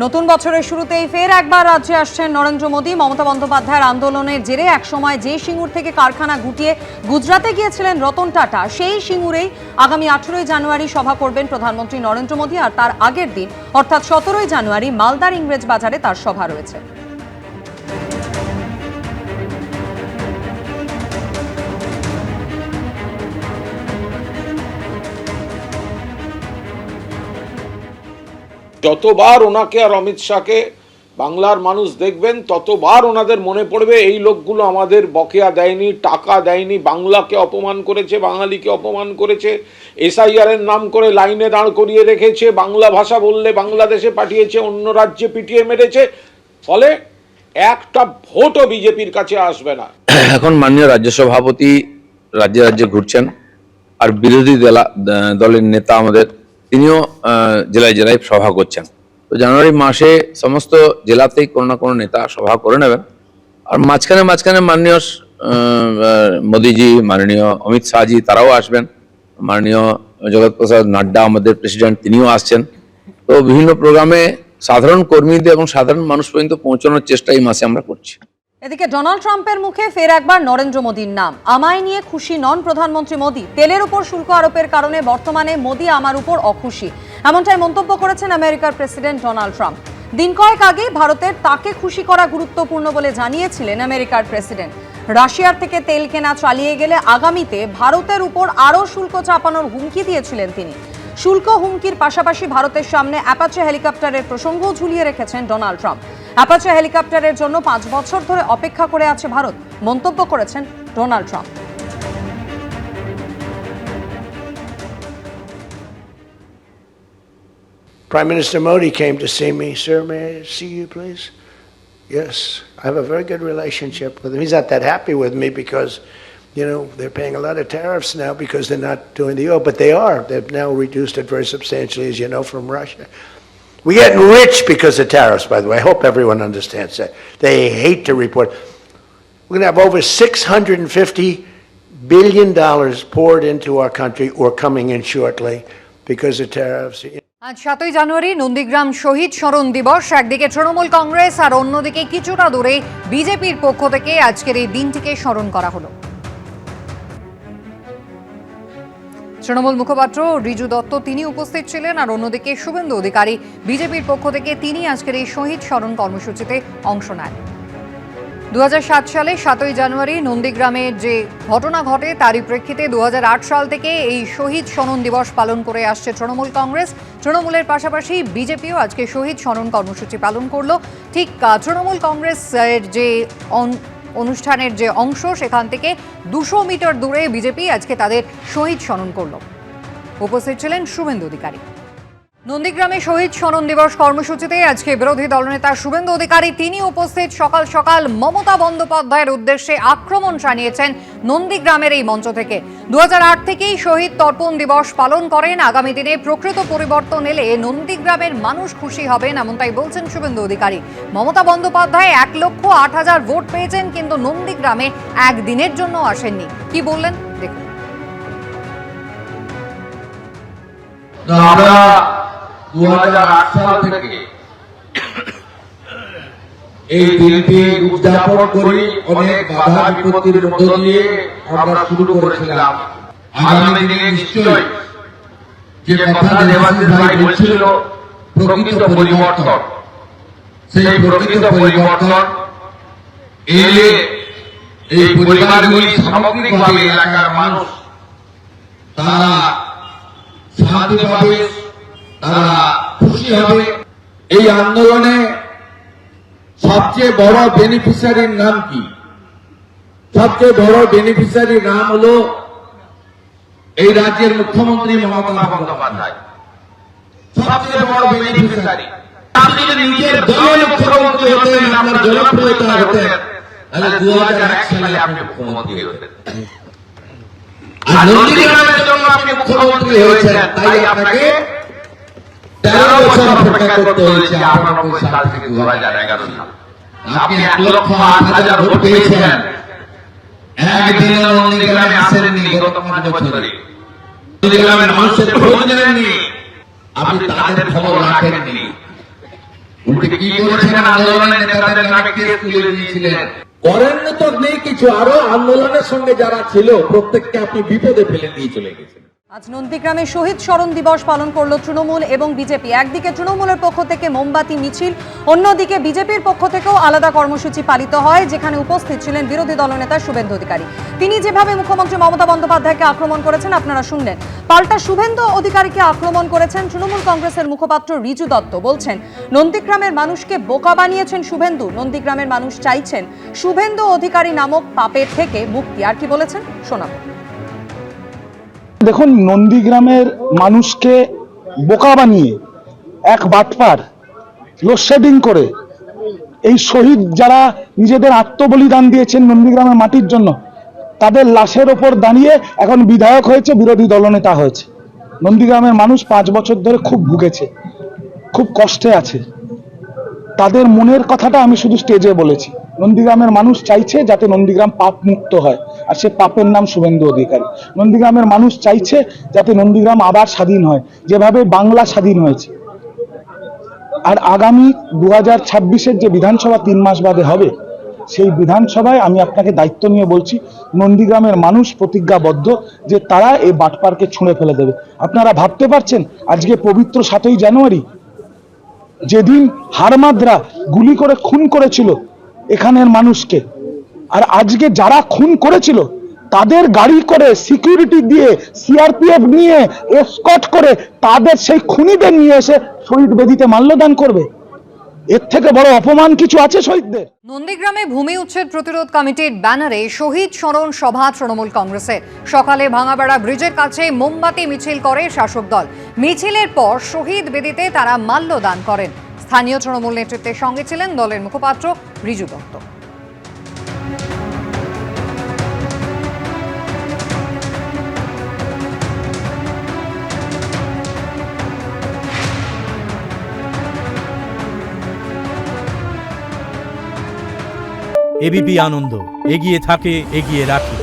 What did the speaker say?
নতুন বছরের শুরুতেই ফের একবার রাজ্যে আসছেন নরেন্দ্র মোদী। মমতা বন্দ্যোপাধ্যায়ের আন্দোলনের জেরে একসময় যে সিঙ্গুর থেকে কারখানা গুটিয়ে গুজরাটে গিয়েছিলেন রতন টাটা, সেই সিঙ্গুরেই আগামী 18ই জানুয়ারি সভা করবেন প্রধানমন্ত্রী নরেন্দ্র মোদী। আর তার আগের দিন অর্থাৎ 17ই জানুয়ারি মালদার ইংরেজ বাজারে তার সভা রয়েছে। যতবার ওনাকে আর অমিত শাহকে বাংলার মানুষ দেখবেন ততবার ওনাদের মনে পড়বে এই লোকগুলো আমাদের বকেয়া দেয়নি, টাকা দেয়নি, বাংলাকে অপমান করেছে, বাঙালিকে অপমান করেছে, এসআইআর এর নাম করে লাইনে দাঁড় করিয়ে রেখেছে, বাংলা ভাষা বললে বাংলাদেশে পাঠিয়েছে, অন্য রাজ্যে পিটিয়ে মেরেছে। ফলে একটা ভোটও বিজেপির কাছে আসবে না। এখন মাননীয় রাজ্য সভাপতি রাজ্যে রাজ্যে ঘুরছেন, আর বিরোধী দলের নেতা আমাদের তিনিও জেলায় জেলায় সভা করছেন। তো জানুয়ারি মাসে সমস্ত জেলাতেই কোনো না কোনো নেতা সভা করে নেবেন। আর মাঝখানে মাননীয় মোদীজি, মাননীয় অমিত শাহজি তারাও আসবেন, মাননীয় জগৎ প্রসাদ নাড্ডা আমাদের প্রেসিডেন্ট তিনিও আসছেন। তো বিভিন্ন প্রোগ্রামে সাধারণ কর্মীদের এবং সাধারণ মানুষ পর্যন্ত পৌঁছানোর চেষ্টা এই মাসে আমরা করছি। এদিকে ডোনাল্ড ট্রাম্পের মুখে ফের একবার নরেন্দ্র মোদীর নাম। আমায় নিয়ে খুশি নন প্রধানমন্ত্রী মোদী। তেলের উপর শুল্ক আরোপের কারণে বর্তমানে মোদী আমার উপর অখুশি, এমনটাই মন্তব্য করেছেন আমেরিকার প্রেসিডেন্ট ডোনাল্ড ট্রাম্প। দিন কয়েক আগে ভারতের তাকে খুশি করা গুরুত্বপূর্ণ বলে জানিয়েছিলেন আমেরিকার প্রেসিডেন্ট। রাশিয়ার থেকে তেল কেনা চালিয়ে গেলে আগামীতে ভারতের উপর আরও শুল্ক চাপানোর হুমকি দিয়েছিলেন তিনি। শুল্ক হুমকির পাশাপাশি ভারতের সামনে অ্যাপাচে হেলিকপ্টারের প্রসঙ্গও ঝুলিয়ে রেখেছেন ডোনাল্ড ট্রাম্প। অ্যাপাচে হেলিকপ্টারের জন্য 5 বছর ধরে অপেক্ষা করে আছে ভারত, মন্তব্য করেছেন Donald Trump. Prime Minister Modi came to see me. Sir, may I see you, please? Yes, I have a very good relationship with him. He's not that happy with me because, you know, they're paying a lot of tariffs now because they're not doing the oil, but they are. They've now reduced it very substantially, as you know, from Russia. We're getting rich because of tariffs, by the way. I hope everyone understands that. They hate to report. We're going to have over $650 billion poured into our country or coming in shortly because of tariffs. আজ 7ই জানুয়ারি নন্দীগ্রাম শহীদ স্মরণ দিবস। একদিকে তৃণমূল কংগ্রেস আর অন্যদিকে কিছুটা দূরে বিজেপির পক্ষ থেকে আজকের এই দিনটিকে স্মরণ করা হলো। তৃণমূল মুখপাত্র রিজু দত্ত তিনি উপস্থিত ছিলেন, আর অন্যদিকে শুভেন্দু অধিকারী বিজেপির পক্ষ থেকে তিনি আজকের এই শহীদ স্মরণ কর্মসূচিতে অংশ নেন। 2007 সালে 7ই জানুয়ারি নন্দীগ্রামে যে ঘটনা ঘটে তারই প্রেক্ষিতে 2008 সাল থেকে এই শহীদ স্মরণ দিবস পালন করে আসছে তৃণমূল কংগ্রেস। তৃণমূলের পাশাপাশি বিজেপিও আজকে শহীদ স্মরণ কর্মসূচি পালন করলো। ঠিক তৃণমূল কংগ্রেসের যে অনুষ্ঠানের যে অংশ সেখান থেকে 200 মিটার দূরে বিজেপি আজকে তাদের শহীদ স্মরণ করলো। উপস্থিত ছিলেন শুভেন্দু অধিকারী। নন্দীগ্রামে শহীদ স্মরণ দিবস কর্মসূচিতে আজকে বিরোধী দলনেতা শুভেন্দু অধিকারী তিনি উপস্থিত। সকাল সকাল মমতা বন্দ্যোপাধ্যায়ের উদ্দেশ্যে আক্রমণ জানিয়েছেন নন্দীগ্রামের এই মঞ্চ থেকে। 2008 থেকেই শহীদ তর্পণ দিবস পালন করেন। আগামী দিনে প্রকৃত পরিবর্তন এলে নন্দীগ্রামের মানুষ খুশি হবেন, এমনটাই বলছেন শুভেন্দু অধিকারী। মমতা বন্দ্যোপাধ্যায় 1,08,000 ভোট পেয়েছেন, কিন্তু নন্দীগ্রামে একদিনের জন্য আসেননি। কি বললেন দেখুন। আমরা 2008 সাল থেকে এই দিনটি উদযাপন করি। অনেক বাধা বিপত্তির মধ্য দিয়ে আমরা শুরু করেছিলাম। আগামী দিনে নিশ্চয়ই যে কথা দেবাশিস ভাই বলছিল প্রকৃত পরিবর্তন, সেই প্রকৃত পরিবর্তন এলে এই পরিবারগুলি সামগ্রিকভাবে এলাকার মানুষ তারা শান্তি পাবে, তারা খুশি হবে। এই আন্দোলনে সবচেয়ে বড় বেনিফিশিয়ারির নাম কি? সবচেয়ে বড় বেনিফিশিয়ারির নাম হলো এই রাজ্যের মুখ্যমন্ত্রী মমতা বন্দ্যোপাধ্যায়। সবচেয়ে বড় বেনিফিশিয়ারি। আপনি যদি নিজের দলের মুখ্যমন্ত্রী হতেন, আপনার জনপ্রিয়তা হতেন, তাহলে 2001 সালে আপনি মুখ্যমন্ত্রী হতেন। আর নন্দীগ্রামের জন্য আপনি মুখ্যমন্ত্রী হয়েছেন, তাই আপনাকে 13 বছর অপেক্ষা করতে হয়েছে 98 সাল থেকে 2011 সাল। আপনি 1,08,000 ভোট পেয়েছেন। একদিন নন্দীগ্রামে আসেননি গত 5 বছরে। নন্দীগ্রামের মানুষের খোঁজ নেননি, আপনি তাদের খবর রাখেননি। উল্টে কি করেছেন, আন্দোলনের নেতাদের নামে কেস তুলে দিয়েছিলেন। করেন তো নেই কিছু, আরো আন্দোলনের সঙ্গে যারা ছিল প্রত্যেককে আপনি বিপদে ফেলে দিয়ে চলে গেছেন। আজ নন্দীগ্রামে শহীদ স্মরণ দিবস পালন করল তৃণমূল এবং বিজেপি। একদিকে তৃণমূলের পক্ষ থেকে মোমবাতি মিছিল, অন্যদিকে বিজেপির পক্ষ থেকেও আলাদা কর্মসূচি পালিত হয়, যেখানে উপস্থিত ছিলেন বিরোধী দলনেতা শুভেন্দু অধিকারী। তিনি যেভাবে মুখ্যমন্ত্রী মমতা বন্দ্যোপাধ্যায়কে আক্রমণ করেছেন আপনারা শুনলেন, পাল্টা শুভেন্দু অধিকারীকে আক্রমণ করেছেন তৃণমূল কংগ্রেসের মুখপাত্র রিজু দত্ত। বলছেন নন্দীগ্রামের মানুষকে বোকা বানিয়েছেন শুভেন্দু, নন্দীগ্রামের মানুষ চাইছেন শুভেন্দু অধিকারী নামক পাপের থেকে মুক্তি। আর কি বলেছেন শোনাবো। দেখুন, নন্দীগ্রামের মানুষকে বোকা বানিয়ে এক বাটপার লোডশেডিং করে এই শহীদ যারা নিজেদের আত্মবলিদান দিয়েছেন নন্দীগ্রামের মাটির জন্য, তাদের লাশের ওপর দাঁড়িয়ে এখন বিধায়ক হয়েছে, বিরোধী দলনেতা হয়েছে। নন্দীগ্রামের মানুষ 5 বছর ধরে খুব ভুগেছে, খুব কষ্টে আছে। তাদের মনের কথাটা আমি শুধু স্টেজে বলেছি। নন্দীগ্রামের মানুষ চাইছে যাতে নন্দীগ্রাম পাপ মুক্ত হয়, আর সে পাপের নাম শুভেন্দু অধিকারী। নন্দীগ্রামের মানুষ চাইছে যাতে নন্দীগ্রাম আবার স্বাধীন হয়, যেভাবে বাংলা স্বাধীন হয়েছে। আর আগামী 2026-এর যে বিধানসভা 3 মাস বাদে হবে, সেই বিধানসভায় আমি আপনাকে দায়িত্ব নিয়ে বলছি, নন্দীগ্রামের মানুষ প্রতিজ্ঞাবদ্ধ যে তারা এই বাটপারকে ছুঁড়ে ফেলে দেবে। আপনারা ভাবতে পারছেন আজকে পবিত্র 7ই জানুয়ারি, যেদিন হারমাদরা গুলি করে খুন করেছিল এখানের মানুষকে, আর আজকে যারা খুন করেছিল তাদের গাড়ি করে সিকিউরিটি দিয়ে সিআরপিএফ নিয়ে এসকর্ট করে তাদের সেই খুনিদের নিয়ে এসে শহীদ বেদিতে মাল্যদান করবে। এর থেকে বড় অপমান কিছু আছে শহীদদের? নন্দীগ্রামে ভূমি উচ্ছেদ প্রতিরোধ কমিটির ব্যানারে শহীদ স্মরণ সভা তৃণমূল কংগ্রেসের। সকালে ভাঙাবেড়া ব্রিজের কাছে মোমবাতি মিছিল করে শাসক দল। মিছিলের পর শহীদ বেদিতে তারা মাল্যদান করেন। স্থানীয় তৃণমূল নেতৃত্বের সঙ্গে ছিলেন দলের মুখপাত্র রিজু দত্ত। এবিপি আনন্দ, এগিয়ে থাকে, এগিয়ে রাখে।